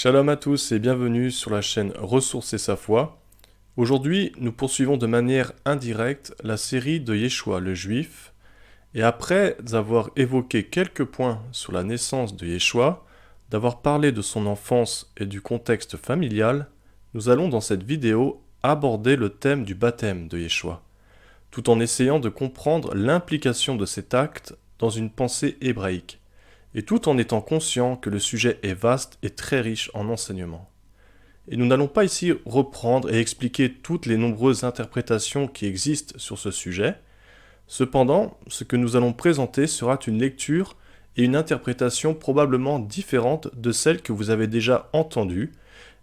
Shalom à tous et bienvenue sur la chaîne Ressources et sa foi. Aujourd'hui, nous poursuivons de manière indirecte la série de Yeshua le Juif. Et après avoir évoqué quelques points sur la naissance de Yeshua, d'avoir parlé de son enfance et du contexte familial, nous allons dans cette vidéo aborder le thème du baptême de Yeshua, tout en essayant de comprendre l'implication de cet acte dans une pensée hébraïque, et tout en étant conscient que le sujet est vaste et très riche en enseignements. Et nous n'allons pas ici reprendre et expliquer toutes les nombreuses interprétations qui existent sur ce sujet. Cependant, ce que nous allons présenter sera une lecture et une interprétation probablement différente de celle que vous avez déjà entendue,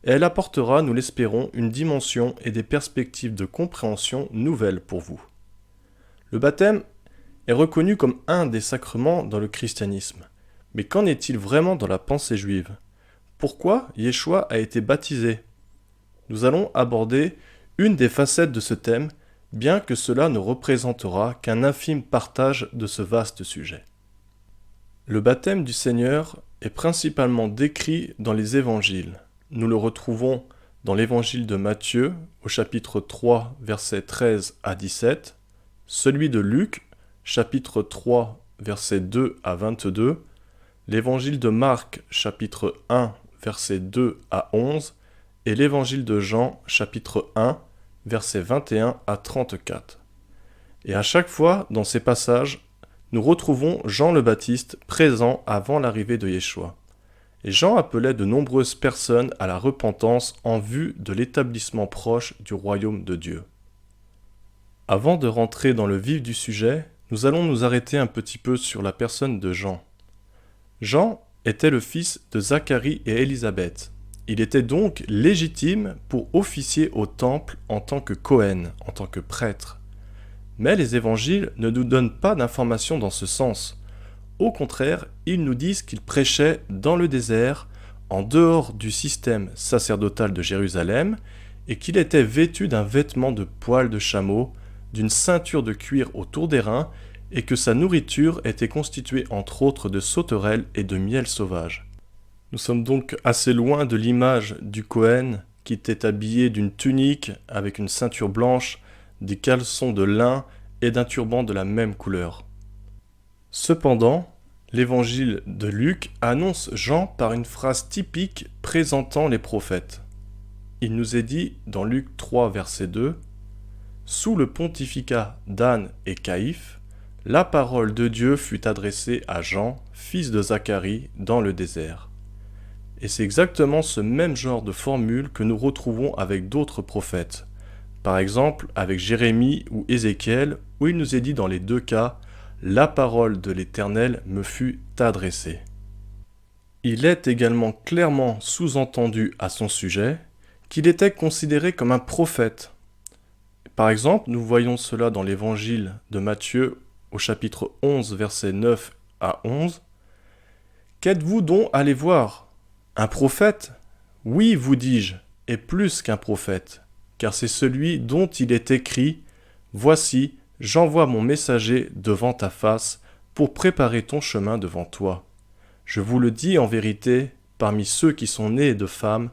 et elle apportera, nous l'espérons, une dimension et des perspectives de compréhension nouvelles pour vous. Le baptême est reconnu comme un des sacrements dans le christianisme. Mais qu'en est-il vraiment dans la pensée juive? Pourquoi Yeshua a été baptisé? Nous allons aborder une des facettes de ce thème, bien que cela ne représentera qu'un infime partage de ce vaste sujet. Le baptême du Seigneur est principalement décrit dans les évangiles. Nous le retrouvons dans l'évangile de Matthieu, au chapitre 3, versets 13 à 17, celui de Luc, chapitre 3, versets 2 à 22, l'évangile de Marc, chapitre 1, versets 2 à 11, et l'évangile de Jean, chapitre 1, versets 21 à 34. Et à chaque fois, dans ces passages, nous retrouvons Jean le Baptiste présent avant l'arrivée de Yeshua. Et Jean appelait de nombreuses personnes à la repentance en vue de l'établissement proche du royaume de Dieu. Avant de rentrer dans le vif du sujet, nous allons nous arrêter un petit peu sur la personne de Jean. Jean était le fils de Zacharie et Élisabeth. Il était donc légitime pour officier au temple en tant que Cohen, en tant que prêtre. Mais les évangiles ne nous donnent pas d'informations dans ce sens. Au contraire, ils nous disent qu'il prêchait dans le désert, en dehors du système sacerdotal de Jérusalem, et qu'il était vêtu d'un vêtement de poil de chameau, d'une ceinture de cuir autour des reins, et que sa nourriture était constituée entre autres de sauterelles et de miel sauvage. Nous sommes donc assez loin de l'image du Cohen qui était habillé d'une tunique avec une ceinture blanche, des caleçons de lin et d'un turban de la même couleur. Cependant, l'évangile de Luc annonce Jean par une phrase typique présentant les prophètes. Il nous est dit dans Luc 3 verset 2 « Sous le pontificat d'Anne et Caïphe, la parole de Dieu fut adressée à Jean, fils de Zacharie, dans le désert. » Et c'est exactement ce même genre de formule que nous retrouvons avec d'autres prophètes. Par exemple, avec Jérémie ou Ézéchiel, où il nous est dit dans les deux cas « La parole de l'Éternel me fut adressée ». Il est également clairement sous-entendu à son sujet qu'il était considéré comme un prophète. Par exemple, nous voyons cela dans l'évangile de Matthieu au chapitre 11, versets 9 à 11. « Qu'êtes-vous donc allé voir? Un prophète? Oui, vous dis-je, et plus qu'un prophète, car c'est celui dont il est écrit « Voici, j'envoie mon messager devant ta face pour préparer ton chemin devant toi. Je vous le dis en vérité, parmi ceux qui sont nés de femmes,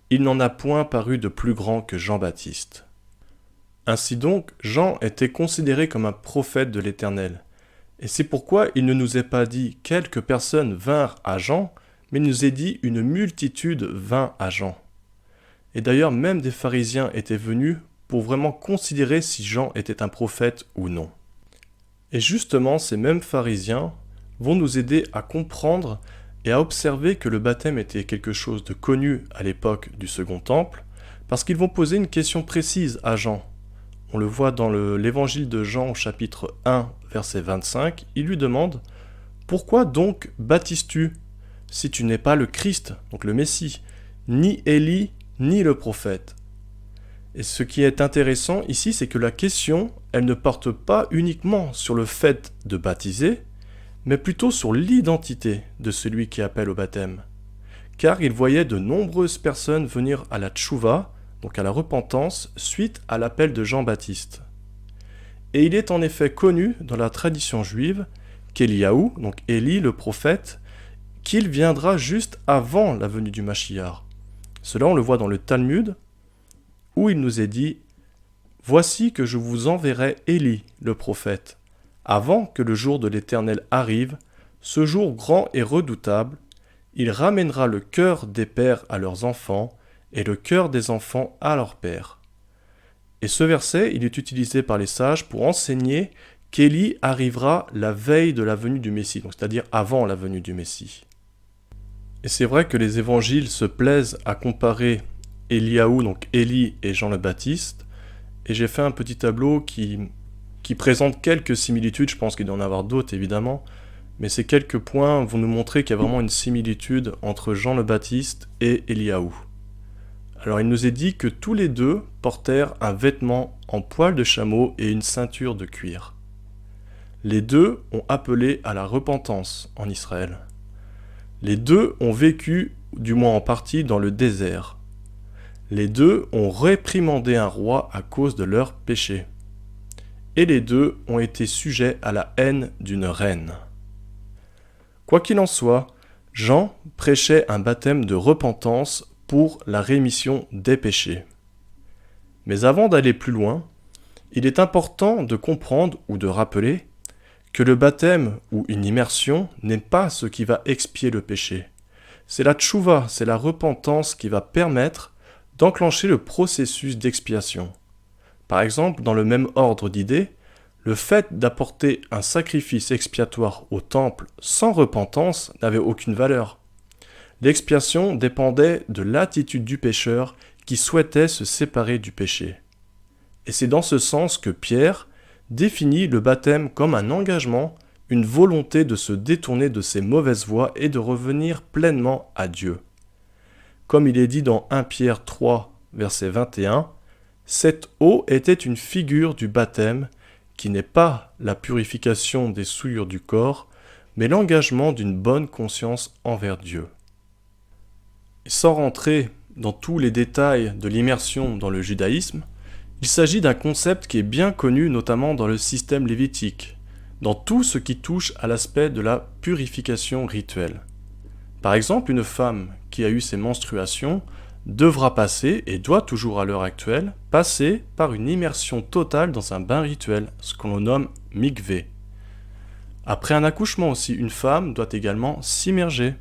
il n'en a point paru de plus grand que Jean-Baptiste. » Ainsi donc, Jean était considéré comme un prophète de l'Éternel. Et c'est pourquoi il ne nous est pas dit « quelques personnes vinrent à Jean », mais il nous est dit « une multitude vint à Jean ». Et d'ailleurs, même des pharisiens étaient venus pour vraiment considérer si Jean était un prophète ou non. Et justement, ces mêmes pharisiens vont nous aider à comprendre et à observer que le baptême était quelque chose de connu à l'époque du Second Temple, parce qu'ils vont poser une question précise à Jean. On le voit dans l'évangile de Jean au chapitre 1, verset 25, il lui demande « Pourquoi donc baptises-tu, si tu n'es pas le Christ, donc le Messie, ni Élie, ni le prophète ?» Et ce qui est intéressant ici, c'est que la question, elle ne porte pas uniquement sur le fait de baptiser, mais plutôt sur l'identité de celui qui appelle au baptême. Car il voyait de nombreuses personnes venir à la tchouva, donc à la repentance, suite à l'appel de Jean-Baptiste. Et il est en effet connu dans la tradition juive qu'Éliaou, donc Élie le prophète, qu'il viendra juste avant la venue du Mashiach. Cela, on le voit dans le Talmud, où il nous est dit « Voici que je vous enverrai Élie, le prophète, avant que le jour de l'Éternel arrive, ce jour grand et redoutable, il ramènera le cœur des pères à leurs enfants et le cœur des enfants à leurs pères. » Et ce verset, il est utilisé par les sages pour enseigner qu'Élie arrivera la veille de la venue du Messie, donc c'est-à-dire avant la venue du Messie. Et c'est vrai que les évangiles se plaisent à comparer Éliaou, donc Élie et Jean le Baptiste, et j'ai fait un petit tableau qui présente quelques similitudes, je pense qu'il doit en avoir d'autres évidemment, mais ces quelques points vont nous montrer qu'il y a vraiment une similitude entre Jean le Baptiste et Éliaou. Alors il nous est dit que tous les deux portèrent un vêtement en poil de chameau et une ceinture de cuir. Les deux ont appelé à la repentance en Israël. Les deux ont vécu, du moins en partie, dans le désert. Les deux ont réprimandé un roi à cause de leurs péchés. Et les deux ont été sujets à la haine d'une reine. Quoi qu'il en soit, Jean prêchait un baptême de repentance pour la rémission des péchés. Mais avant d'aller plus loin, il est important de comprendre ou de rappeler que le baptême ou une immersion n'est pas ce qui va expier le péché. C'est la tchouva, c'est la repentance qui va permettre d'enclencher le processus d'expiation. Par exemple, dans le même ordre d'idées, le fait d'apporter un sacrifice expiatoire au temple sans repentance n'avait aucune valeur. L'expiation dépendait de l'attitude du pécheur qui souhaitait se séparer du péché. Et c'est dans ce sens que Pierre définit le baptême comme un engagement, une volonté de se détourner de ses mauvaises voies et de revenir pleinement à Dieu. Comme il est dit dans 1 Pierre 3, verset 21, « Cette eau était une figure du baptême qui n'est pas la purification des souillures du corps, mais l'engagement d'une bonne conscience envers Dieu. » Et sans rentrer dans tous les détails de l'immersion dans le judaïsme, il s'agit d'un concept qui est bien connu notamment dans le système lévitique, dans tout ce qui touche à l'aspect de la purification rituelle. Par exemple, une femme qui a eu ses menstruations devra passer, et doit toujours à l'heure actuelle, passer par une immersion totale dans un bain rituel, ce qu'on nomme mikvé. Après un accouchement aussi, une femme doit également s'immerger.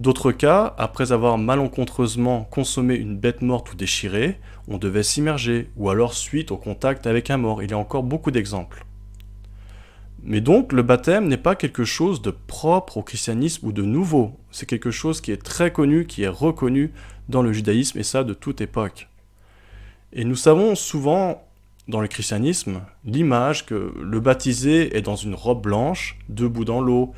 D'autres cas, après avoir malencontreusement consommé une bête morte ou déchirée, on devait s'immerger, ou alors suite au contact avec un mort. Il y a encore beaucoup d'exemples. Mais donc, le baptême n'est pas quelque chose de propre au christianisme ou de nouveau. C'est quelque chose qui est très connu, qui est reconnu dans le judaïsme, et ça de toute époque. Et nous savons souvent, dans le christianisme, l'image que le baptisé est dans une robe blanche, debout dans l'eau,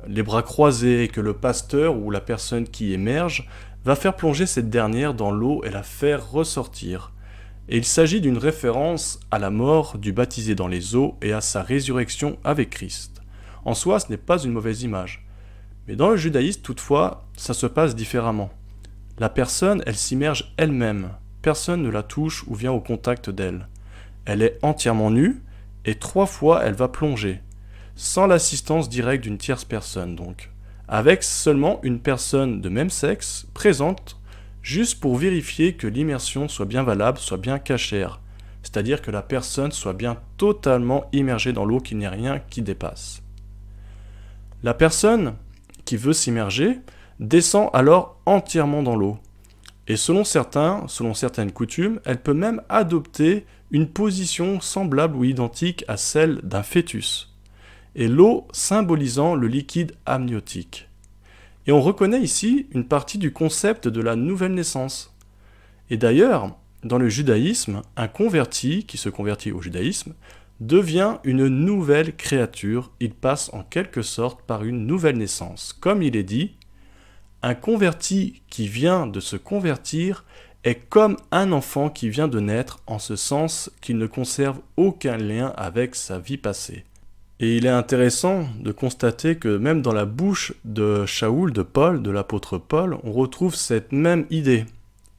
les bras croisés, et que le pasteur ou la personne qui émerge va faire plonger cette dernière dans l'eau et la faire ressortir. Et il s'agit d'une référence à la mort du baptisé dans les eaux et à sa résurrection avec Christ. En soi, ce n'est pas une mauvaise image. Mais dans le judaïsme, toutefois, ça se passe différemment. La personne, elle s'immerge elle-même. Personne ne la touche ou vient au contact d'elle. Elle est entièrement nue et 3 fois elle va plonger, sans l'assistance directe d'une tierce personne donc, avec seulement une personne de même sexe présente, juste pour vérifier que l'immersion soit bien valable, soit bien cachère, c'est-à-dire que la personne soit bien totalement immergée dans l'eau, qu'il n'y ait rien qui dépasse. La personne qui veut s'immerger descend alors entièrement dans l'eau, et selon certaines coutumes, elle peut même adopter une position semblable ou identique à celle d'un fœtus, et l'eau symbolisant le liquide amniotique. Et on reconnaît ici une partie du concept de la nouvelle naissance. Et d'ailleurs, dans le judaïsme, un converti qui se convertit au judaïsme devient une nouvelle créature, il passe en quelque sorte par une nouvelle naissance. Comme il est dit, un converti qui vient de se convertir est comme un enfant qui vient de naître, en ce sens qu'il ne conserve aucun lien avec sa vie passée. Et il est intéressant de constater que même dans la bouche de Shaoul, de Paul, de l'apôtre Paul, on retrouve cette même idée.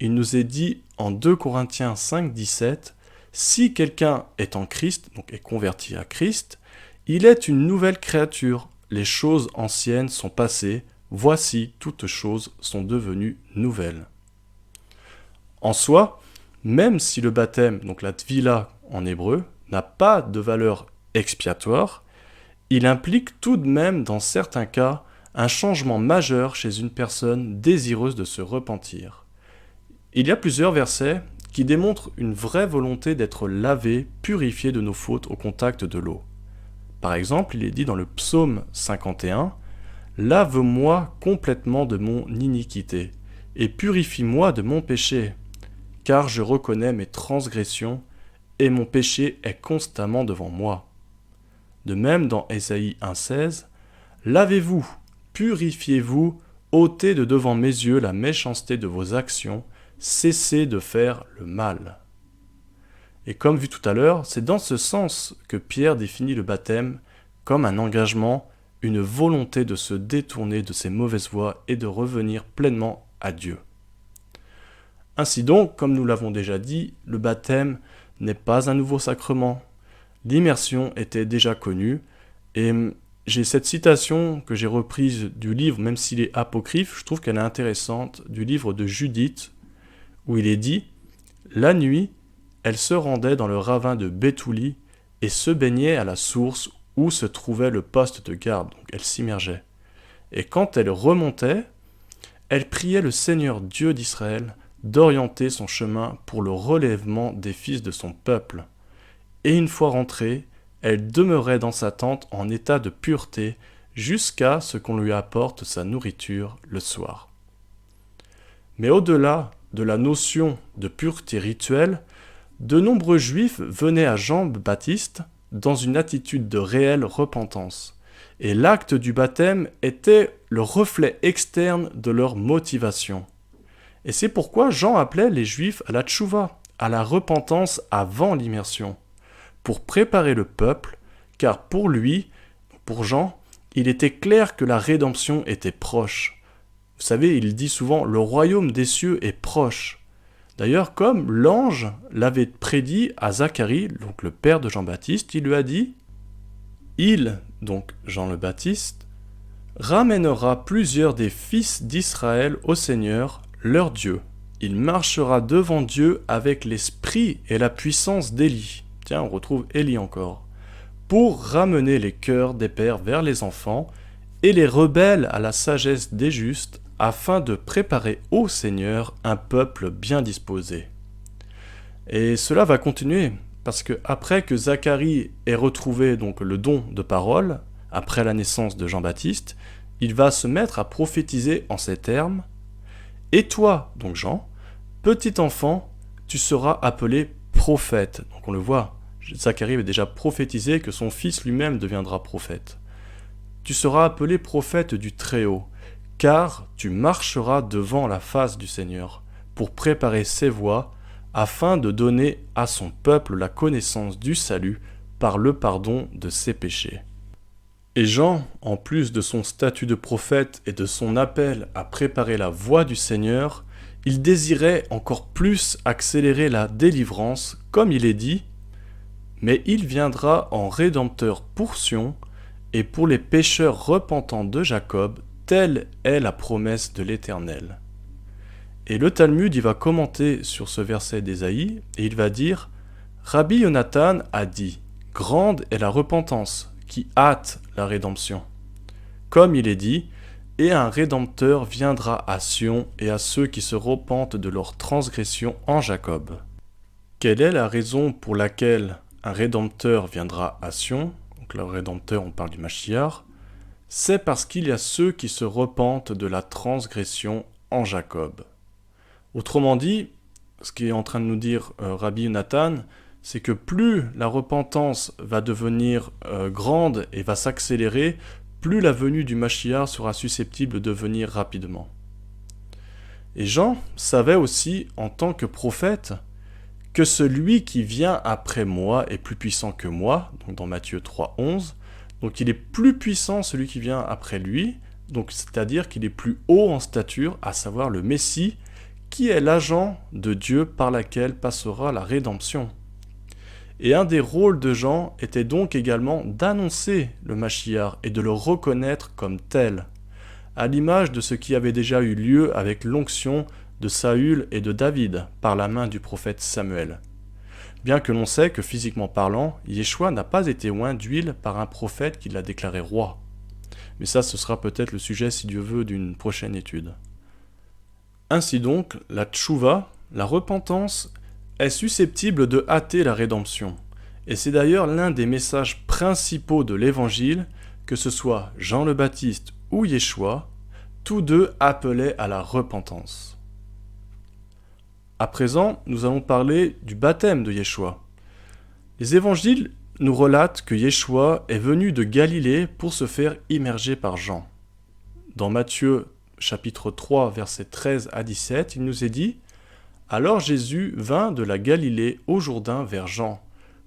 Il nous est dit en 2 Corinthiens 5, 17, « Si quelqu'un est en Christ, donc est converti à Christ, il est une nouvelle créature. Les choses anciennes sont passées, voici toutes choses sont devenues nouvelles. » En soi, même si le baptême, donc la tvila en hébreu, n'a pas de valeur expiatoire, il implique tout de même dans certains cas un changement majeur chez une personne désireuse de se repentir. Il y a plusieurs versets qui démontrent une vraie volonté d'être lavé, purifié de nos fautes au contact de l'eau. Par exemple, il est dit dans le psaume 51, « Lave-moi complètement de mon iniquité, et purifie-moi de mon péché, car je reconnais mes transgressions, et mon péché est constamment devant moi. » De même dans Ésaïe 1,16, « Lavez-vous, purifiez-vous, ôtez de devant mes yeux la méchanceté de vos actions, cessez de faire le mal. » Et comme vu tout à l'heure, c'est dans ce sens que Pierre définit le baptême comme un engagement, une volonté de se détourner de ses mauvaises voies et de revenir pleinement à Dieu. Ainsi donc, comme nous l'avons déjà dit, le baptême n'est pas un nouveau sacrement. L'immersion était déjà connue, et j'ai cette citation que j'ai reprise du livre, même s'il est apocryphe, je trouve qu'elle est intéressante, du livre de Judith, où il est dit « La nuit, elle se rendait dans le ravin de Béthouli et se baignait à la source où se trouvait le poste de garde. » Donc elle s'immergeait. Et quand elle remontait, elle priait le Seigneur Dieu d'Israël d'orienter son chemin pour le relèvement des fils de son peuple. Et une fois rentrée, elle demeurait dans sa tente en état de pureté jusqu'à ce qu'on lui apporte sa nourriture le soir. Mais au-delà de la notion de pureté rituelle, de nombreux juifs venaient à Jean-Baptiste dans une attitude de réelle repentance, et l'acte du baptême était le reflet externe de leur motivation. Et c'est pourquoi Jean appelait les juifs à la tchouva, à la repentance avant l'immersion, pour préparer le peuple, car pour lui, pour Jean, il était clair que la rédemption était proche. Vous savez, il dit souvent « le royaume des cieux est proche ». D'ailleurs, comme l'ange l'avait prédit à Zacharie, donc le père de Jean-Baptiste, il lui a dit « Il, donc Jean le Baptiste, ramènera plusieurs des fils d'Israël au Seigneur, leur Dieu. Il marchera devant Dieu avec l'esprit et la puissance d'Élie. » Tiens, on retrouve Élie encore. « Pour ramener les cœurs des pères vers les enfants et les rebelles à la sagesse des justes, afin de préparer au Seigneur un peuple bien disposé. » Et cela va continuer, parce que après que Zacharie ait retrouvé donc le don de parole, après la naissance de Jean-Baptiste, il va se mettre à prophétiser en ces termes « Et toi, donc Jean, petit enfant, tu seras appelé prophète. » Donc on le voit, Zacharie avait déjà prophétisé que son fils lui-même deviendra prophète. « Tu seras appelé prophète du Très-Haut, car tu marcheras devant la face du Seigneur, pour préparer ses voies, afin de donner à son peuple la connaissance du salut par le pardon de ses péchés. » Et Jean, en plus de son statut de prophète et de son appel à préparer la voie du Seigneur, il désirait encore plus accélérer la délivrance, comme il est dit « Mais il viendra en Rédempteur pour Sion, et pour les pécheurs repentants de Jacob, telle est la promesse de l'Éternel. » Et le Talmud, il va commenter sur ce verset d'Ésaïe, et il va dire « Rabbi Yonatan a dit, grande est la repentance, qui hâte la rédemption. Comme il est dit, et un Rédempteur viendra à Sion et à ceux qui se repentent de leurs transgressions en Jacob. » Quelle est la raison pour laquelle un Rédempteur viendra à Sion? Donc le Rédempteur, on parle du Mashiach. C'est parce qu'il y a ceux qui se repentent de la transgression en Jacob. Autrement dit, ce qui est en train de nous dire Rabbi Yonatan, c'est que plus la repentance va devenir grande et va s'accélérer, plus la venue du Mashiach sera susceptible de venir rapidement. Et Jean savait aussi, en tant que prophète, que celui qui vient après moi est plus puissant que moi, donc dans Matthieu 3,11, donc il est plus puissant celui qui vient après lui, donc c'est-à-dire qu'il est plus haut en stature, à savoir le Messie, qui est l'agent de Dieu par laquelle passera la rédemption. Et un des rôles de Jean était donc également d'annoncer le Mashiach et de le reconnaître comme tel, à l'image de ce qui avait déjà eu lieu avec l'onction de Saül et de David par la main du prophète Samuel. Bien que l'on sait que physiquement parlant, Yeshua n'a pas été oint d'huile par un prophète qui l'a déclaré roi. Mais ça, ce sera peut-être le sujet, si Dieu veut, d'une prochaine étude. Ainsi donc, la tchouva, la repentance, est susceptible de hâter la rédemption. Et c'est d'ailleurs l'un des messages principaux de l'Évangile, que ce soit Jean le Baptiste ou Yeshua, tous deux appelaient à la repentance. À présent, nous allons parler du baptême de Yeshua. Les évangiles nous relatent que Yeshua est venu de Galilée pour se faire immerger par Jean. Dans Matthieu chapitre 3, versets 13 à 17, il nous est dit « Alors Jésus vint de la Galilée au Jourdain vers Jean,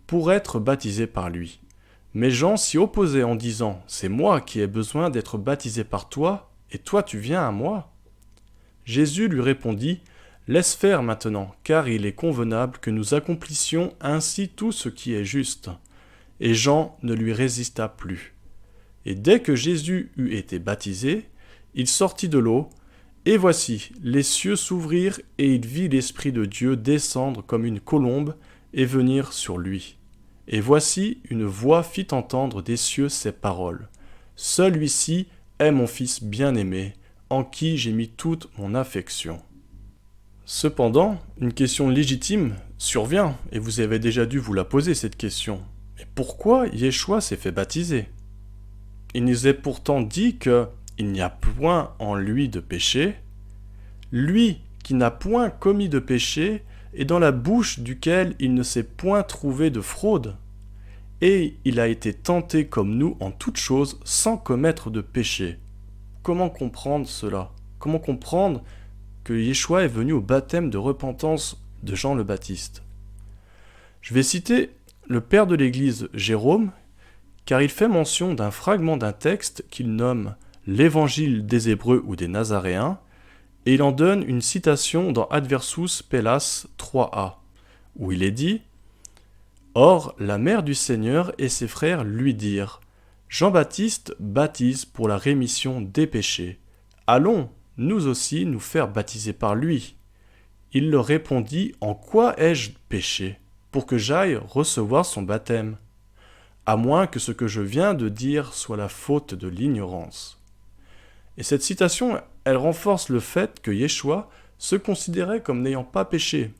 pour être baptisé par lui. Mais Jean s'y opposait en disant « C'est moi qui ai besoin d'être baptisé par toi, et toi tu viens à moi ?» Jésus lui répondit « Laisse faire maintenant, car il est convenable que nous accomplissions ainsi tout ce qui est juste. » Et Jean ne lui résista plus. Et dès que Jésus eut été baptisé, il sortit de l'eau, et voici, les cieux s'ouvrirent, et il vit l'Esprit de Dieu descendre comme une colombe et venir sur lui. Et voici, une voix fit entendre des cieux ces paroles. « Celui-ci est mon Fils bien-aimé, en qui j'ai mis toute mon affection. » Cependant, une question légitime survient, et vous avez déjà dû vous la poser cette question. Mais pourquoi Yeshua s'est fait baptiser? Il nous est pourtant dit que il n'y a point en lui de péché, lui qui n'a point commis de péché, et dans la bouche duquel il ne s'est point trouvé de fraude. Et il a été tenté comme nous en toutes choses, sans commettre de péché. Comment comprendre cela? Comment comprendre que Yeshua est venu au baptême de repentance de Jean le Baptiste? Je vais citer le père de l'Église Jérôme, car il fait mention d'un fragment d'un texte qu'il nomme l'Évangile des Hébreux ou des Nazaréens, et il en donne une citation dans Adversus Pellas 3a, où il est dit « Or, la mère du Seigneur et ses frères lui dirent « Jean-Baptiste baptise pour la rémission des péchés. Allons, nous aussi, nous faire baptiser par lui. » Il leur répondit « En quoi ai-je péché, pour que j'aille recevoir son baptême? À moins que ce que je viens de dire soit la faute de l'ignorance. » Et cette citation, elle renforce le fait que Yeshua se considérait comme n'ayant pas péché.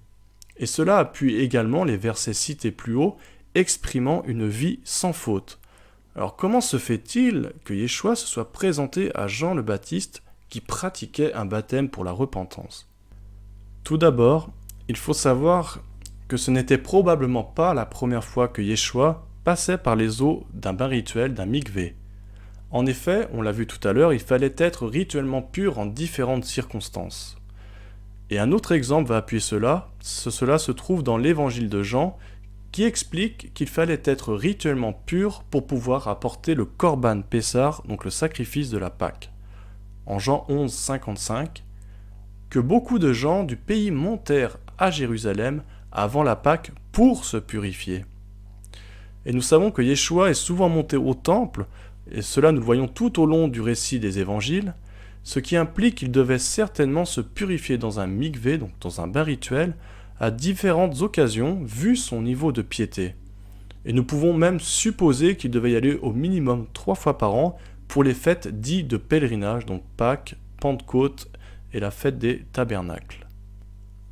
Et cela appuie également les versets cités plus haut, exprimant une vie sans faute. Alors comment se fait-il que Yeshua se soit présenté à Jean le Baptiste qui pratiquait un baptême pour la repentance? Tout d'abord, il faut savoir que ce n'était probablement pas la première fois que Yeshua passait par les eaux d'un bain rituel, d'un mikvé. En effet, on l'a vu tout à l'heure, il fallait être rituellement pur en différentes circonstances. Et un autre exemple va appuyer cela, cela se trouve dans l'évangile de Jean, qui explique qu'il fallait être rituellement pur pour pouvoir apporter le Korban Pessar, donc le sacrifice de la Pâque. En Jean 11, 55, que beaucoup de gens du pays montèrent à Jérusalem avant la Pâque pour se purifier. Et nous savons que Yeshua est souvent monté au temple, et cela nous le voyons tout au long du récit des évangiles, ce qui implique qu'il devait certainement se purifier dans un mikvé, donc dans un bain rituel, à différentes occasions, vu son niveau de piété. Et nous pouvons même supposer qu'il devait y aller au minimum 3 fois par an pour les fêtes dites de pèlerinage, donc Pâques, Pentecôte et la fête des tabernacles.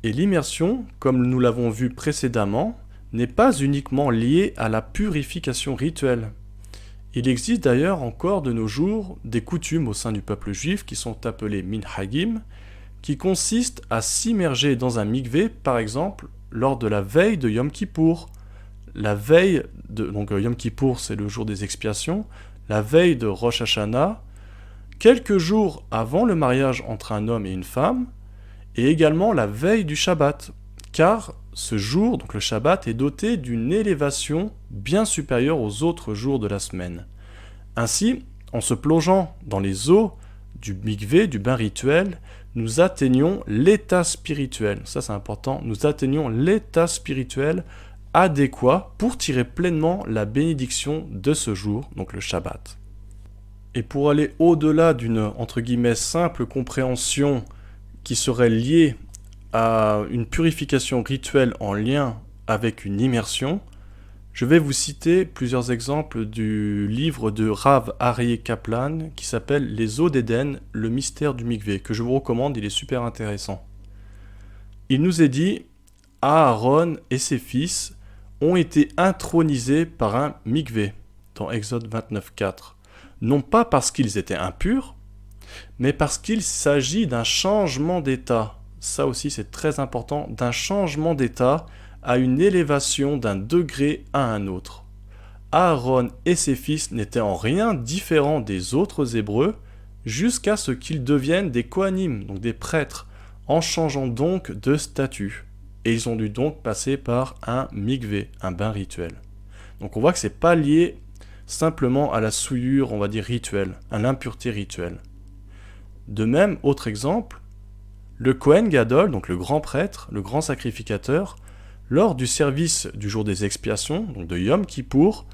Et l'immersion, comme nous l'avons vu précédemment, n'est pas uniquement liée à la purification rituelle. Il existe d'ailleurs encore de nos jours des coutumes au sein du peuple juif qui sont appelées minhagim, qui consistent à s'immerger dans un mikvé, par exemple, lors de la veille de Yom Kippour. Donc Yom Kippour, c'est le jour des expiations, la veille de Rosh Hashanah, quelques jours avant le mariage entre un homme et une femme, et également la veille du Shabbat, car ce jour, donc le Shabbat, est doté d'une élévation bien supérieure aux autres jours de la semaine. Ainsi, en se plongeant dans les eaux du mikvé, du bain rituel, nous atteignons l'état spirituel. Ça, c'est important. Nous atteignons l'état spirituel adéquat pour tirer pleinement la bénédiction de ce jour, donc le Shabbat. Et pour aller au-delà d'une, entre guillemets, simple compréhension qui serait liée à une purification rituelle en lien avec une immersion, je vais vous citer plusieurs exemples du livre de Rav Aryeh Kaplan qui s'appelle Les eaux d'Éden, le mystère du mikvé, que je vous recommande, il est super intéressant. Il nous est dit, Aaron et ses fils ont été intronisés par un mikvé, dans Exode 29.4, non pas parce qu'ils étaient impurs, mais parce qu'il s'agit d'un changement d'état. Ça aussi c'est très important, d'un changement d'état à une élévation d'un degré à un autre. Aaron et ses fils n'étaient en rien différents des autres Hébreux jusqu'à ce qu'ils deviennent des Kohanim, donc des prêtres, en changeant donc de statut. Et ils ont dû donc passer par un mikvé, un bain rituel. Donc on voit que c'est pas lié simplement à la souillure, on va dire rituelle, à l'impureté rituelle. De même, autre exemple, le Kohen Gadol, donc le grand prêtre, le grand sacrificateur, lors du service du jour des expiations, donc de Yom Kippour,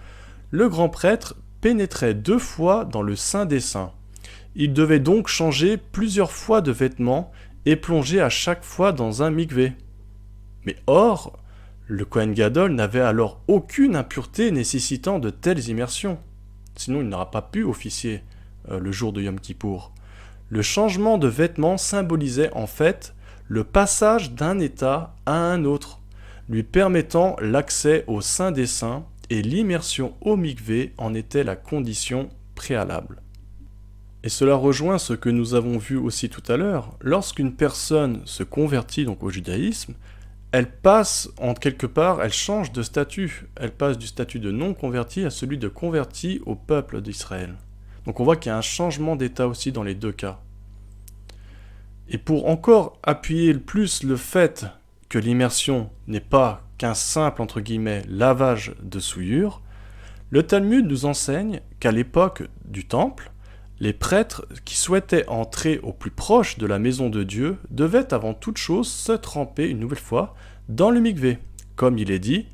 le grand prêtre pénétrait 2 fois dans le Saint des Saints. Il devait donc changer plusieurs fois de vêtements et plonger à chaque fois dans un mikvé. Mais or, le Kohen Gadol n'avait alors aucune impureté nécessitant de telles immersions. Sinon, il n'aura pas pu officier le jour de Yom Kippour. Le changement de vêtements symbolisait en fait le passage d'un état à un autre, lui permettant l'accès au Saint des Saints, et l'immersion au mikvé en était la condition préalable. Et cela rejoint ce que nous avons vu aussi tout à l'heure. Lorsqu'une personne se convertit donc au judaïsme, elle passe en quelque part, elle change de statut. Elle passe du statut de non-converti à celui de converti au peuple d'Israël. Donc on voit qu'il y a un changement d'état aussi dans les deux cas. Et pour encore appuyer plus le fait que l'immersion n'est pas qu'un simple, entre guillemets, lavage de souillure, le Talmud nous enseigne qu'à l'époque du Temple, les prêtres qui souhaitaient entrer au plus proche de la maison de Dieu devaient avant toute chose se tremper une nouvelle fois dans le mikvé. Comme il est dit,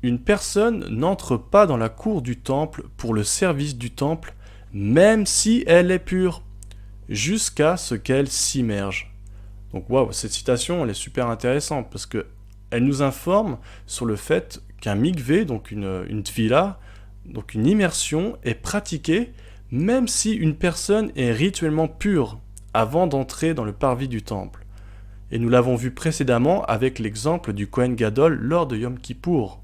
une personne n'entre pas dans la cour du temple pour le service du temple, même si elle est pure, jusqu'à ce qu'elle s'immerge. Donc waouh, cette citation elle est super intéressante parce que elle nous informe sur le fait qu'un mikvé, donc une tvila, donc une immersion, est pratiquée même si une personne est rituellement pure avant d'entrer dans le parvis du temple. Et nous l'avons vu précédemment avec l'exemple du Kohen Gadol lors de Yom Kippour.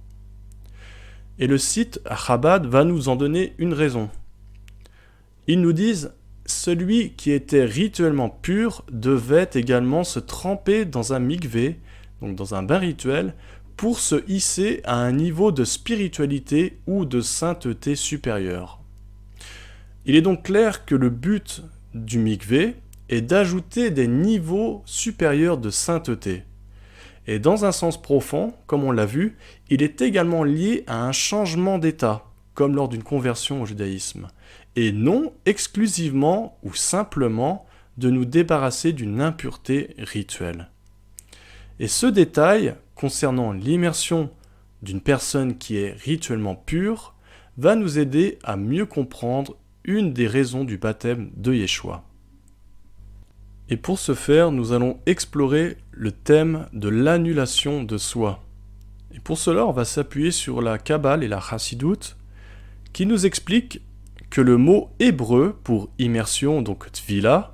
Et le site Chabad va nous en donner une raison. Ils nous disent « Celui qui était rituellement pur devait également se tremper dans un mikvé, donc dans un bain rituel, pour se hisser à un niveau de spiritualité ou de sainteté supérieure. » Il est donc clair que le but du mikvé est d'ajouter des niveaux supérieurs de sainteté. Et dans un sens profond, comme on l'a vu, il est également lié à un changement d'état, comme lors d'une conversion au judaïsme, et non exclusivement ou simplement de nous débarrasser d'une impureté rituelle. Et ce détail, concernant l'immersion d'une personne qui est rituellement pure, va nous aider à mieux comprendre une des raisons du baptême de Yeshua. Et pour ce faire, nous allons explorer le thème de l'annulation de soi. Et pour cela, on va s'appuyer sur la Kabbale et la Chassidut, qui nous expliquent que le mot hébreu pour immersion, donc tvila,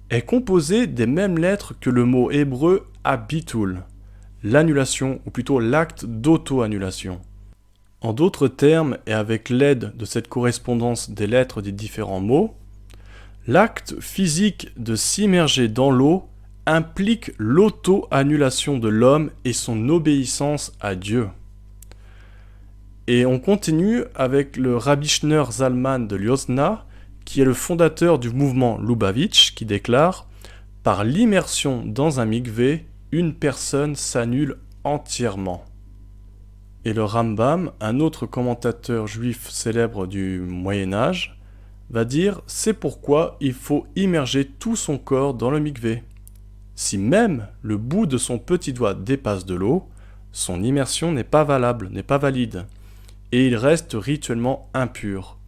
est composé des mêmes lettres que le mot hébreu abitul, l'annulation, ou plutôt l'acte d'auto-annulation. En d'autres termes, et avec l'aide de cette correspondance des lettres des différents mots, l'acte physique de s'immerger dans l'eau implique l'auto-annulation de l'homme et son obéissance à Dieu. Et on continue avec le Rabbi Shneur Zalman de Liozna, qui est le fondateur du mouvement Lubavitch, qui déclare « Par l'immersion dans un mikvé, une personne s'annule entièrement ». Et le Rambam, un autre commentateur juif célèbre du Moyen-Âge, va dire « C'est pourquoi il faut immerger tout son corps dans le mikvé. Si même le bout de son petit doigt dépasse de l'eau, son immersion n'est pas valable, n'est pas valide, et il reste rituellement impur.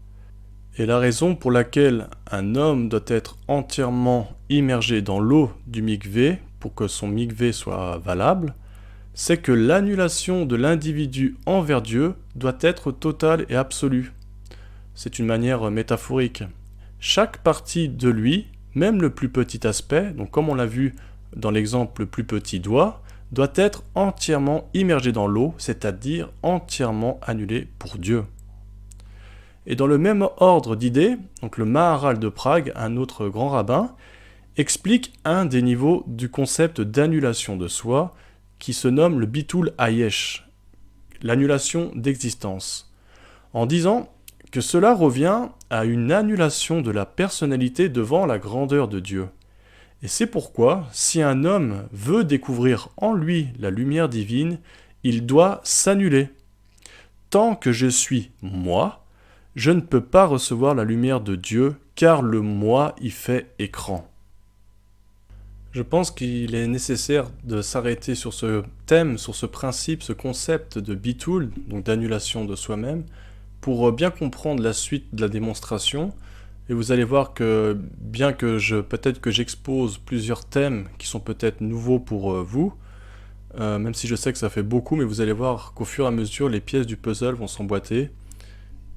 Et la raison pour laquelle un homme doit être entièrement immergé dans l'eau du mikvé pour que son mikvé soit valable, c'est que l'annulation de l'individu envers Dieu doit être totale et absolue. C'est une manière métaphorique. Chaque partie de lui, même le plus petit aspect, donc comme on l'a vu dans l'exemple le plus petit doigt, doit être entièrement immergé dans l'eau, c'est-à-dire entièrement annulé pour Dieu. Et dans le même ordre d'idées, donc le Maharal de Prague, un autre grand rabbin, explique un des niveaux du concept d'annulation de soi qui se nomme le bitul hayesh, l'annulation d'existence, en disant que cela revient à une annulation de la personnalité devant la grandeur de Dieu. Et c'est pourquoi, si un homme veut découvrir en lui la lumière divine, il doit s'annuler. Tant que je suis moi, je ne peux pas recevoir la lumière de Dieu, car le moi y fait écran. Je pense qu'il est nécessaire de s'arrêter sur ce thème, sur ce principe, ce concept de bitul, donc d'annulation de soi-même, pour bien comprendre la suite de la démonstration. Et vous allez voir que bien que peut-être que j'expose plusieurs thèmes qui sont peut-être nouveaux pour vous, même si je sais que ça fait beaucoup, mais vous allez voir qu'au fur et à mesure, les pièces du puzzle vont s'emboîter.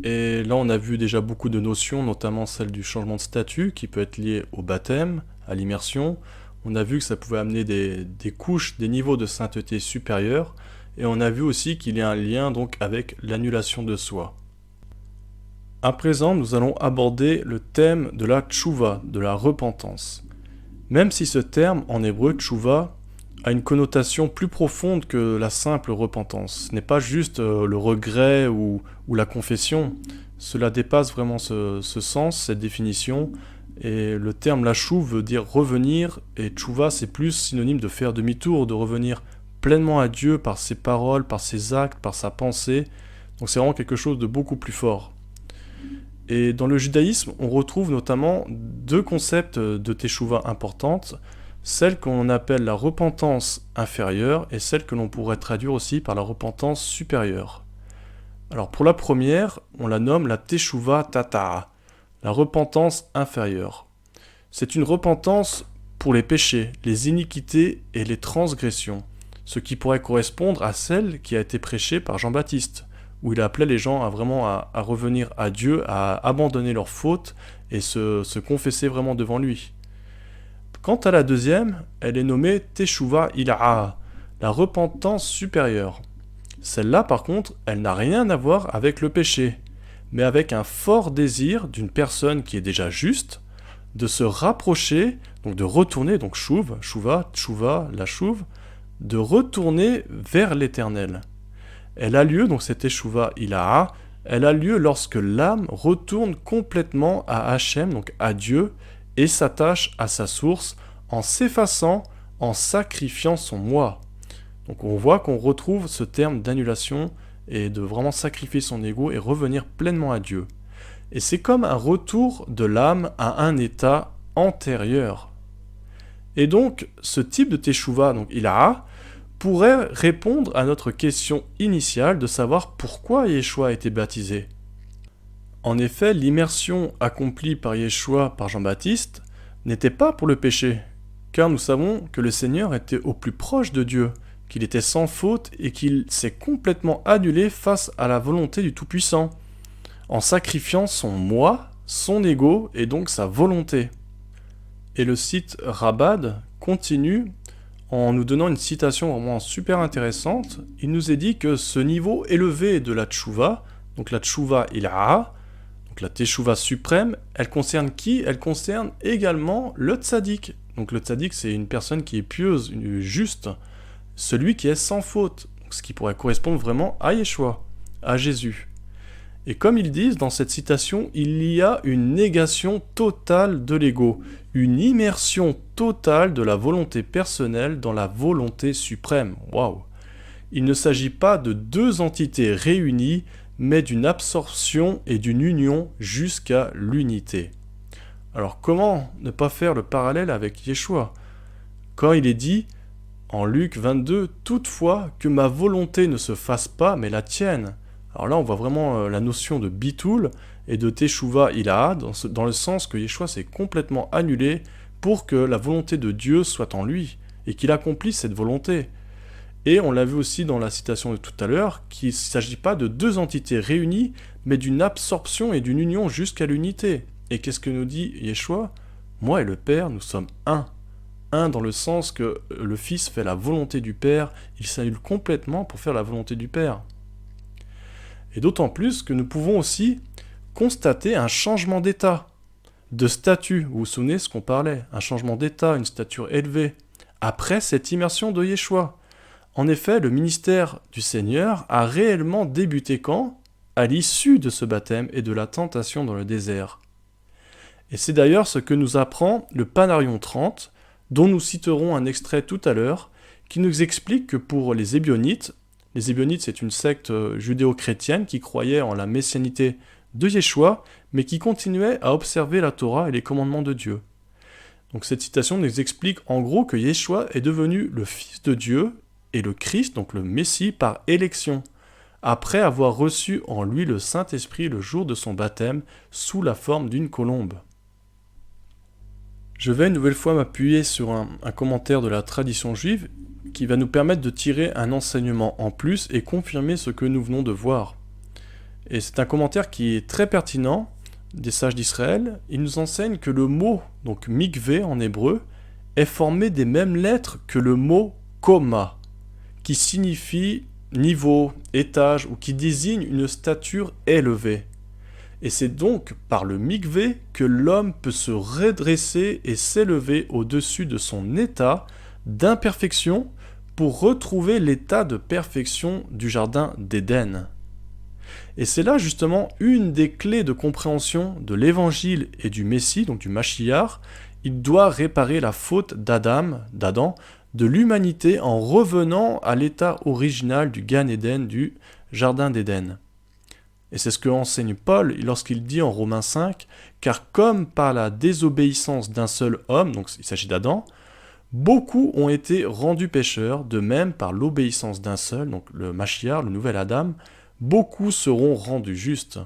Et là, on a vu déjà beaucoup de notions, notamment celle du changement de statut, qui peut être lié au baptême, à l'immersion. On a vu que ça pouvait amener des couches, des niveaux de sainteté supérieurs. Et on a vu aussi qu'il y a un lien donc avec l'annulation de soi. À présent, nous allons aborder le thème de la tchouva, de la repentance. Même si ce terme, en hébreu, tchouva, a une connotation plus profonde que la simple repentance. Ce n'est pas juste le regret ou la confession. Cela dépasse vraiment ce sens, cette définition. Et le terme lachouv veut dire revenir, et tchouva c'est plus synonyme de faire demi-tour, de revenir pleinement à Dieu par ses paroles, par ses actes, par sa pensée. Donc c'est vraiment quelque chose de beaucoup plus fort. Et dans le judaïsme, on retrouve notamment deux concepts de teshuva importantes, celle qu'on appelle la repentance inférieure et celle que l'on pourrait traduire aussi par la repentance supérieure. Alors pour la première, on la nomme la teshuva tata'a, la repentance inférieure. C'est une repentance pour les péchés, les iniquités et les transgressions, ce qui pourrait correspondre à celle qui a été prêchée par Jean-Baptiste, où il appelait les gens à revenir à Dieu, à abandonner leurs fautes et se confesser vraiment devant lui. Quant à la deuxième, elle est nommée Teshuva Ila'a, la repentance supérieure. Celle-là, par contre, elle n'a rien à voir avec le péché, mais avec un fort désir d'une personne qui est déjà juste, de se rapprocher, donc de retourner, donc Shuva, Tshuva, la Shuv, de retourner vers l'Éternel. Elle a lieu, donc cette Teshuva Ila'a, elle a lieu lorsque l'âme retourne complètement à Hachem, donc à Dieu, et s'attache à sa source en s'effaçant, en sacrifiant son moi. Donc on voit qu'on retrouve ce terme d'annulation et de vraiment sacrifier son ego et revenir pleinement à Dieu. Et c'est comme un retour de l'âme à un état antérieur. Et donc ce type de teshuva, donc ilaha, pourrait répondre à notre question initiale de savoir pourquoi Yeshua a été baptisé. En effet, l'immersion accomplie par Yeshua par Jean-Baptiste n'était pas pour le péché, car nous savons que le Seigneur était au plus proche de Dieu, qu'il était sans faute et qu'il s'est complètement annulé face à la volonté du Tout-Puissant, en sacrifiant son moi, son ego et donc sa volonté. Et le site Rabad continue en nous donnant une citation vraiment super intéressante. Il nous est dit que ce niveau élevé de la tchouva, donc la tchouva ilaha, donc la teshuva suprême, elle concerne qui? Elle concerne également le tzaddik. Donc le tzaddik, c'est une personne qui est pieuse, juste, celui qui est sans faute, ce qui pourrait correspondre vraiment à Yeshua, à Jésus. Et comme ils disent dans cette citation, il y a une négation totale de l'ego, une immersion totale de la volonté personnelle dans la volonté suprême. Waouh! Il ne s'agit pas de deux entités réunies, mais d'une absorption et d'une union jusqu'à l'unité. Alors comment ne pas faire le parallèle avec Yeshua? Quand il est dit en Luc 22, « Toutefois que ma volonté ne se fasse pas, mais la tienne ». Alors là, on voit vraiment la notion de bitul et de teshuva ilaha, dans le sens que Yeshua s'est complètement annulé pour que la volonté de Dieu soit en lui. et qu'il accomplisse cette volonté. Et on l'a vu aussi dans la citation de tout à l'heure, qu'il ne s'agit pas de deux entités réunies, mais d'une absorption et d'une union jusqu'à l'unité. Et qu'est-ce que nous dit Yeshua? Moi et le Père, nous sommes un. Un dans le sens que le Fils fait la volonté du Père, il s'annule complètement pour faire la volonté du Père. Et d'autant plus que nous pouvons aussi constater un changement d'état, de statut. Vous vous souvenez ce qu'on parlait? Un changement d'état, une stature élevée, après cette immersion de Yeshua. En effet, le ministère du Seigneur a réellement débuté quand? À l'issue de ce baptême et de la tentation dans le désert. Et c'est d'ailleurs ce que nous apprend le Panarion 30, dont nous citerons un extrait tout à l'heure, qui nous explique que pour les Ébionites c'est une secte judéo-chrétienne qui croyait en la messianité de Yeshua, mais qui continuait à observer la Torah et les commandements de Dieu. Donc cette citation nous explique en gros que Yeshua est devenu le Fils de Dieu et le Christ, donc le Messie, par élection, après avoir reçu en lui le Saint-Esprit le jour de son baptême sous la forme d'une colombe. Je vais une nouvelle fois m'appuyer sur un commentaire de la tradition juive qui va nous permettre de tirer un enseignement en plus et confirmer ce que nous venons de voir. Et c'est un commentaire qui est très pertinent des sages d'Israël. Il nous enseigne que le mot, donc mikvé en hébreu, est formé des mêmes lettres que le mot koma, qui signifie niveau, étage, ou qui désigne une stature élevée. Et c'est donc par le mikvé que l'homme peut se redresser et s'élever au-dessus de son état d'imperfection pour retrouver l'état de perfection du jardin d'Éden. Et c'est là justement une des clés de compréhension de l'évangile et du Messie, donc du Mashiach. Il doit réparer la faute d'Adam, de l'humanité en revenant à l'état original du Gan Éden, du jardin d'Éden. Et c'est ce que enseigne Paul lorsqu'il dit en Romains 5, « Car comme par la désobéissance d'un seul homme, donc il s'agit d'Adam, beaucoup ont été rendus pécheurs, de même par l'obéissance d'un seul, donc le Mashiach, le nouvel Adam, beaucoup seront rendus justes. »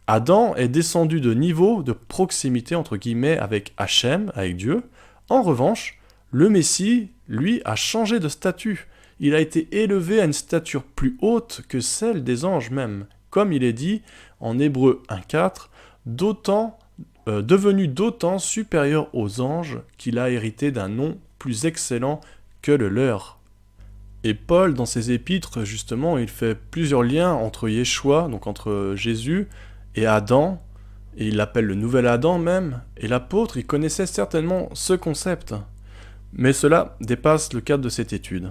Adam est descendu de niveau, de proximité, entre guillemets, avec Hachem, avec Dieu. En revanche, le Messie, lui, a changé de statut. Il a été élevé à une stature plus haute que celle des anges même. Comme il est dit en Hébreux 1,4, devenu d'autant supérieur aux anges qu'il a hérité d'un nom plus excellent que le leur. Et Paul, dans ses épîtres, justement, il fait plusieurs liens entre Yeshua, donc entre Jésus, et Adam, et il l'appelle le nouvel Adam même, et l'apôtre, il connaissait certainement ce concept. Mais cela dépasse le cadre de cette étude.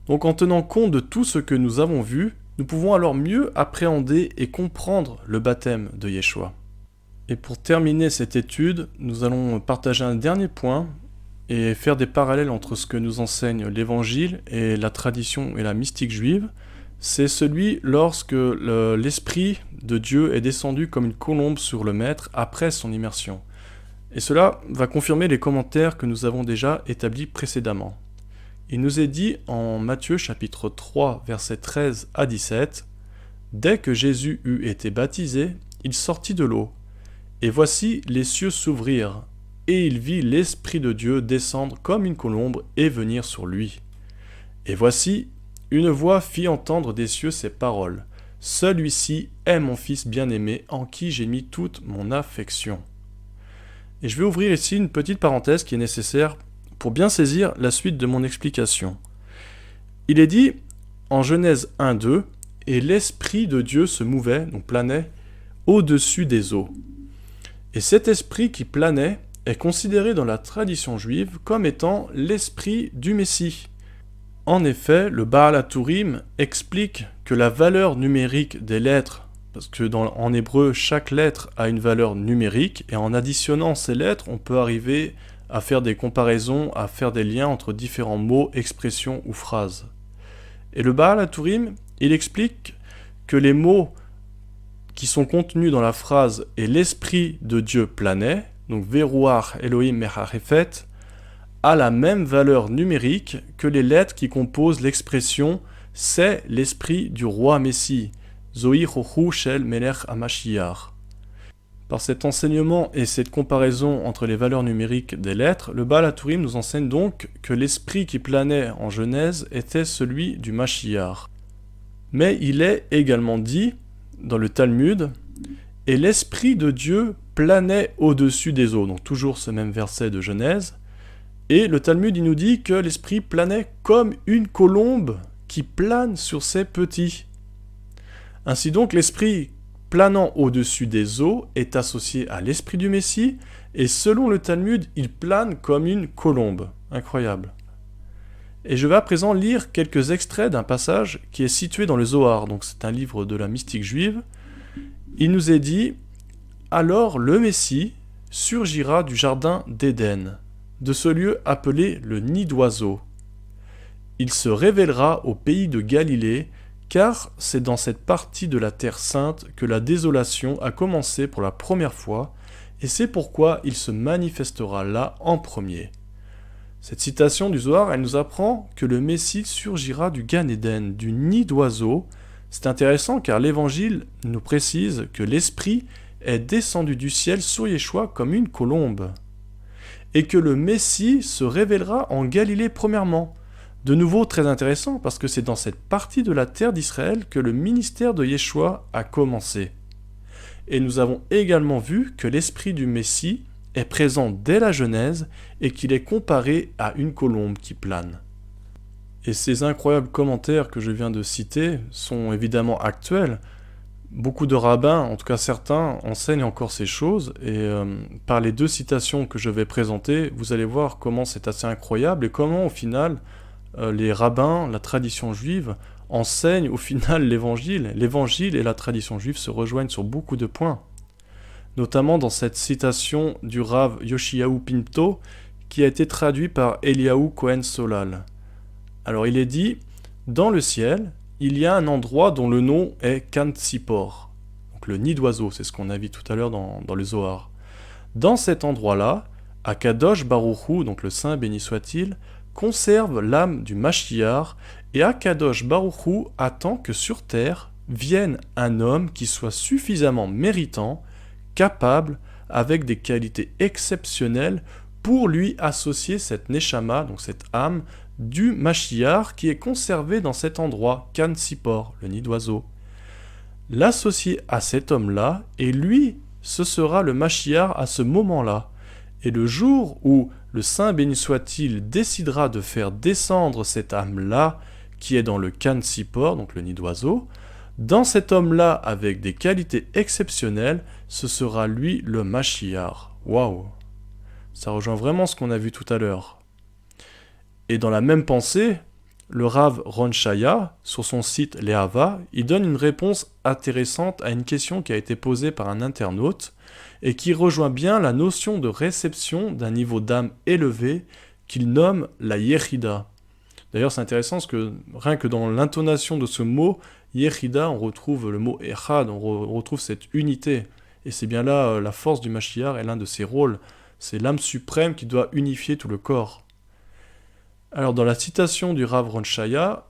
Donc en tenant compte de tout ce que nous avons vu, nous pouvons alors mieux appréhender et comprendre le baptême de Yeshua. Et pour terminer cette étude, nous allons partager un dernier point et faire des parallèles entre ce que nous enseigne l'Évangile et la tradition et la mystique juive. C'est celui lorsque l'Esprit de Dieu est descendu comme une colombe sur le Maître après son immersion. Et cela va confirmer les commentaires que nous avons déjà établis précédemment. Il nous est dit en Matthieu chapitre 3, versets 13 à 17, « Dès que Jésus eut été baptisé, il sortit de l'eau. Et voici les cieux s'ouvrirent, et il vit l'Esprit de Dieu descendre comme une colombe et venir sur lui. Et voici, une voix fit entendre des cieux ces paroles. Celui-ci est mon Fils bien-aimé, en qui j'ai mis toute mon affection. » Et je vais ouvrir ici une petite parenthèse qui est nécessaire pour bien saisir la suite de mon explication. Il est dit en Genèse 1:2, « Et l'Esprit de Dieu se mouvait, donc planait, au-dessus des eaux. » Et cet esprit qui planait est considéré dans la tradition juive comme étant l'esprit du Messie. En effet, le Baal HaTurim explique que la valeur numérique des lettres, parce que en hébreu, chaque lettre a une valeur numérique, et en additionnant ces lettres, on peut arriver à faire des comparaisons, à faire des liens entre différents mots, expressions ou phrases. Et le Baal HaTurim, il explique que les mots qui sont contenus dans la phrase « et l'Esprit de Dieu planait », donc « Veruach Elohim Mecharefet », a la même valeur numérique que les lettres qui composent l'expression « c'est l'Esprit du roi Messie », Zohi Chochu Shel Melech HaMashiach. Par cet enseignement et cette comparaison entre les valeurs numériques des lettres, le Baal HaTurim nous enseigne donc que l'esprit qui planait en Genèse était celui du Mashiach. Mais il est également dit, dans le Talmud, « Et l'esprit de Dieu planait au-dessus des eaux », donc toujours ce même verset de Genèse, et le Talmud il nous dit que l'esprit planait comme une colombe qui plane sur ses petits. Ainsi donc, l'esprit planant au-dessus des eaux est associé à l'esprit du Messie, et selon le Talmud, il plane comme une colombe. Incroyable. Et je vais à présent lire quelques extraits d'un passage qui est situé dans le Zohar, donc c'est un livre de la mystique juive. Il nous est dit « Alors le Messie surgira du jardin d'Éden, de ce lieu appelé le nid d'oiseau. Il se révélera au pays de Galilée, car c'est dans cette partie de la terre sainte que la désolation a commencé pour la première fois, et c'est pourquoi il se manifestera là en premier. » Cette citation du Zohar, elle nous apprend que le Messie surgira du Gan Eden, du nid d'oiseau. C'est intéressant car l'Évangile nous précise que l'Esprit est descendu du ciel sur Yeshua comme une colombe, et que le Messie se révélera en Galilée premièrement. De nouveau très intéressant parce que c'est dans cette partie de la terre d'Israël que le ministère de Yeshua a commencé. Et nous avons également vu que l'Esprit du Messie est présent dès la Genèse et qu'il est comparé à une colombe qui plane. Et ces incroyables commentaires que je viens de citer sont évidemment actuels. Beaucoup de rabbins, en tout cas certains, enseignent encore ces choses, et par les deux citations que je vais présenter, vous allez voir comment c'est assez incroyable et comment au final les rabbins, la tradition juive, enseignent au final l'évangile. L'évangile et la tradition juive se rejoignent sur beaucoup de points. Notamment dans cette citation du Rav Yoshiyahu Pinto, qui a été traduit par Eliyahu Cohen Solal. Alors il est dit, dans le ciel, il y a un endroit dont le nom est Kan Tzipor, donc le nid d'oiseau, c'est ce qu'on a vu tout à l'heure dans le Zohar. Dans cet endroit-là, Akadosh Baruch Hu, donc le Saint béni soit-il, conserve l'âme du Mashiach, et Akadosh Baruch Hu attend que sur terre vienne un homme qui soit suffisamment méritant, capable, avec des qualités exceptionnelles, pour lui associer cette Neshama, donc cette âme, du Mashiach qui est conservée dans cet endroit, Kan Tzipor, le nid d'oiseau. L'associer à cet homme-là, et lui, ce sera le Mashiach à ce moment-là. Et le jour où le Saint béni soit-il décidera de faire descendre cette âme-là, qui est dans le Kan Tzipor, donc le nid d'oiseau, dans cet homme-là, avec des qualités exceptionnelles, ce sera lui le Mashiach. Waouh! Ça rejoint vraiment ce qu'on a vu tout à l'heure. Et dans la même pensée, le Rav Ron Shaya, sur son site Le'ava, il donne une réponse intéressante à une question qui a été posée par un internaute et qui rejoint bien la notion de réception d'un niveau d'âme élevé qu'il nomme la Yechida. D'ailleurs, c'est intéressant parce que rien que dans l'intonation de ce mot, Yechida, on retrouve le mot Echad, on retrouve cette unité. Et c'est bien là la force du Mashiach et l'un de ses rôles. C'est l'âme suprême qui doit unifier tout le corps. Alors dans la citation du Rav Ron Shaya,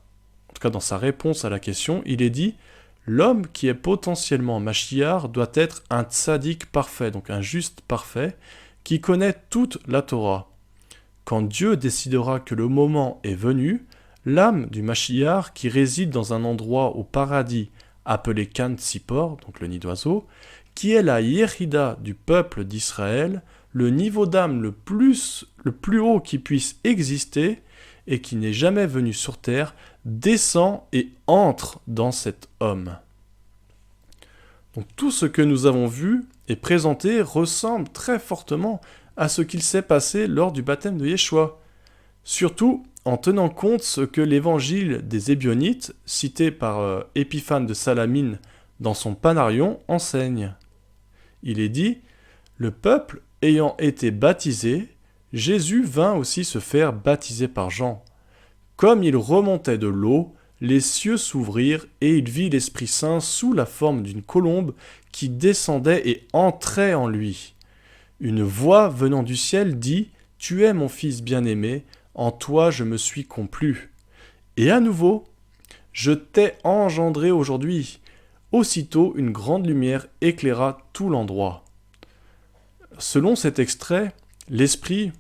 en tout cas dans sa réponse à la question, il est dit « L'homme qui est potentiellement Mashiach doit être un tzaddik parfait, donc un juste parfait, qui connaît toute la Torah. Quand Dieu décidera que le moment est venu, l'âme du Mashiach qui réside dans un endroit au paradis appelé Kan Tzipor, donc le nid d'oiseau, qui est la Yechida du peuple d'Israël, le niveau d'âme le plus haut qui puisse exister et qui n'est jamais venu sur terre, descend et entre dans cet homme. » Donc tout ce que nous avons vu et présenté ressemble très fortement à ce qu'il s'est passé lors du baptême de Yeshua. Surtout en tenant compte ce que l'évangile des Ébionites, cité par Épiphane de Salamine dans son Panarion, enseigne. Il est dit « Le peuple ayant été baptisé, Jésus vint aussi se faire baptiser par Jean. Comme il remontait de l'eau, les cieux s'ouvrirent et il vit l'Esprit Saint sous la forme d'une colombe qui descendait et entrait en lui. Une voix venant du ciel dit « Tu es mon fils bien-aimé, en toi je me suis complu. » Et à nouveau, « Je t'ai engendré aujourd'hui. » Aussitôt une grande lumière éclaira tout l'endroit. Selon cet extrait, l'esprit,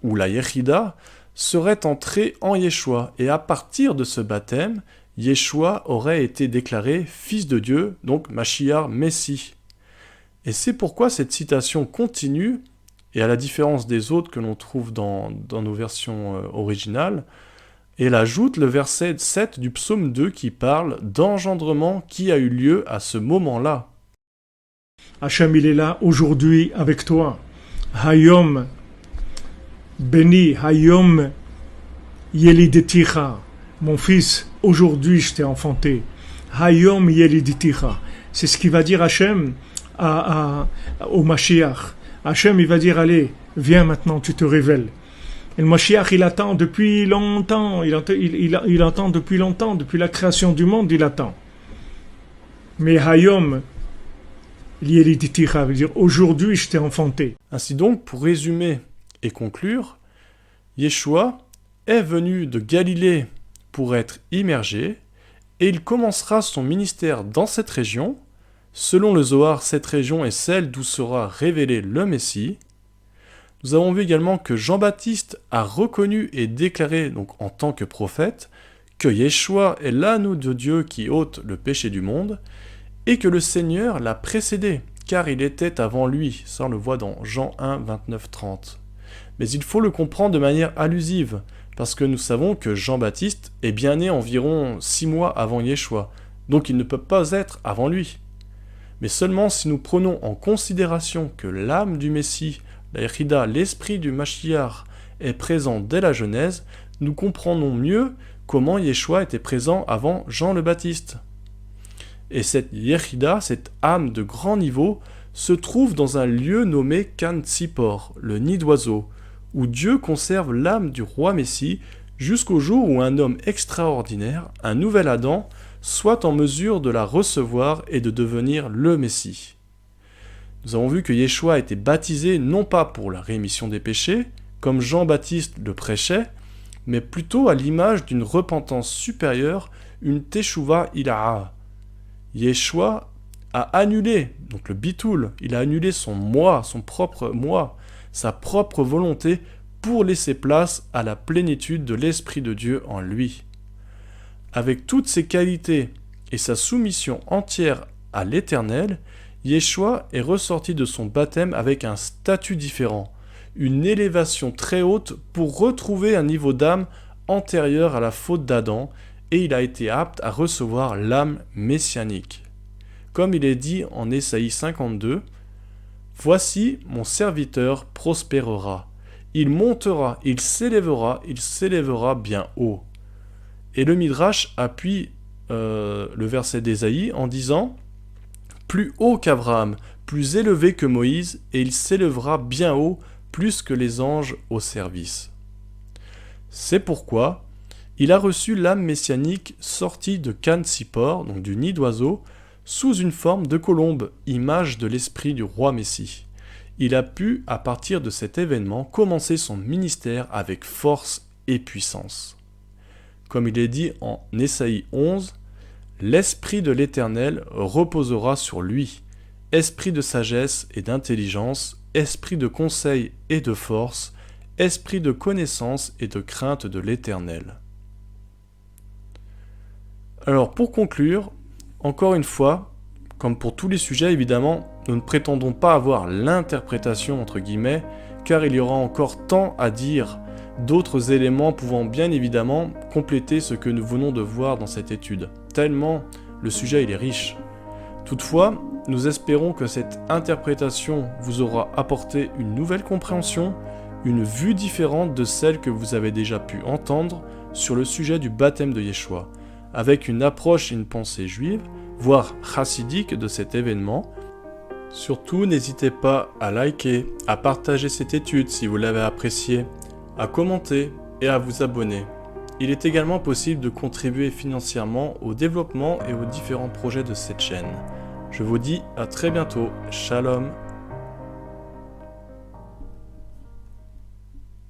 ou la Yechida, serait entré en Yeshua, et à partir de ce baptême, Yeshua aurait été déclaré fils de Dieu, donc Mashiach, Messie. Et c'est pourquoi cette citation continue, et à la différence des autres que l'on trouve dans nos versions originales, elle ajoute le verset 7 du psaume 2 qui parle d'engendrement qui a eu lieu à ce moment-là. Hachem, il est là aujourd'hui avec toi. Hayom, béni, Hayom, Yelideticha. Mon fils, aujourd'hui je t'ai enfanté. Hayom Yelideticha. C'est ce qu'il va dire Hachem au Mashiach. Hachem, il va dire, allez, viens maintenant, tu te révèles. Et le Mashiach, il attend depuis longtemps. Il attend depuis longtemps, depuis la création du monde, il attend. Mais Hayom, Yelideticha veut dire, aujourd'hui je t'ai enfanté. Ainsi donc, pour résumer et conclure, Yeshua est venu de Galilée pour être immergé, et il commencera son ministère dans cette région. Selon le Zohar, cette région est celle d'où sera révélé le Messie. Nous avons vu également que Jean-Baptiste a reconnu et déclaré, donc en tant que prophète, que Yeshua est l'agneau de Dieu qui ôte le péché du monde, et que le Seigneur l'a précédé, car il était avant lui. Ça, on le voit dans Jean 1, 29, 30. Mais il faut le comprendre de manière allusive, parce que nous savons que Jean-Baptiste est bien né environ 6 mois avant Yeshua, donc il ne peut pas être avant lui. Mais seulement si nous prenons en considération que l'âme du Messie, la Yechida, l'esprit du Mashiach, est présent dès la Genèse, nous comprenons mieux comment Yeshua était présent avant Jean le Baptiste. Et cette Yechida, cette âme de grand niveau, se trouve dans un lieu nommé Kan Tzipor, le nid d'oiseau, où Dieu conserve l'âme du roi Messie jusqu'au jour où un homme extraordinaire, un nouvel Adam, soit en mesure de la recevoir et de devenir le Messie. Nous avons vu que Yeshua a été baptisé non pas pour la rémission des péchés, comme Jean-Baptiste le prêchait, mais plutôt à l'image d'une repentance supérieure, une teshuva ilaha. Yeshua a annulé, donc le bitoul, il a annulé son moi, son propre moi, sa propre volonté pour laisser place à la plénitude de l'Esprit de Dieu en lui. Avec toutes ses qualités et sa soumission entière à l'Éternel, Yeshua est ressorti de son baptême avec un statut différent, une élévation très haute pour retrouver un niveau d'âme antérieur à la faute d'Adam, et il a été apte à recevoir l'âme messianique. Comme il est dit en Ésaïe 52, « Voici mon serviteur prospérera, il montera, il s'élèvera bien haut. » Et le Midrash appuie le verset d'Ésaïe en disant « Plus haut qu'Abraham, plus élevé que Moïse, et il s'élèvera bien haut, plus que les anges au service. » C'est pourquoi il a reçu l'âme messianique sortie de Kan Tzipor, donc du nid d'oiseau, sous une forme de colombe, image de l'esprit du roi Messie. Il a pu, à partir de cet événement, commencer son ministère avec force et puissance. Comme il est dit en Ésaïe 11, « L'Esprit de l'Éternel reposera sur lui, esprit de sagesse et d'intelligence, esprit de conseil et de force, esprit de connaissance et de crainte de l'Éternel. » Alors pour conclure, encore une fois, comme pour tous les sujets évidemment, nous ne prétendons pas avoir l'interprétation entre guillemets, car il y aura encore tant à dire, d'autres éléments pouvant bien évidemment compléter ce que nous venons de voir dans cette étude, tellement le sujet il est riche. Toutefois, nous espérons que cette interprétation vous aura apporté une nouvelle compréhension, une vue différente de celle que vous avez déjà pu entendre sur le sujet du baptême de Yeshua, avec une approche et une pensée juive, voire chassidique de cet événement. Surtout, n'hésitez pas à liker, à partager cette étude si vous l'avez appréciée, à commenter et à vous abonner. Il est également possible de contribuer financièrement au développement et aux différents projets de cette chaîne. Je vous dis à très bientôt. Shalom.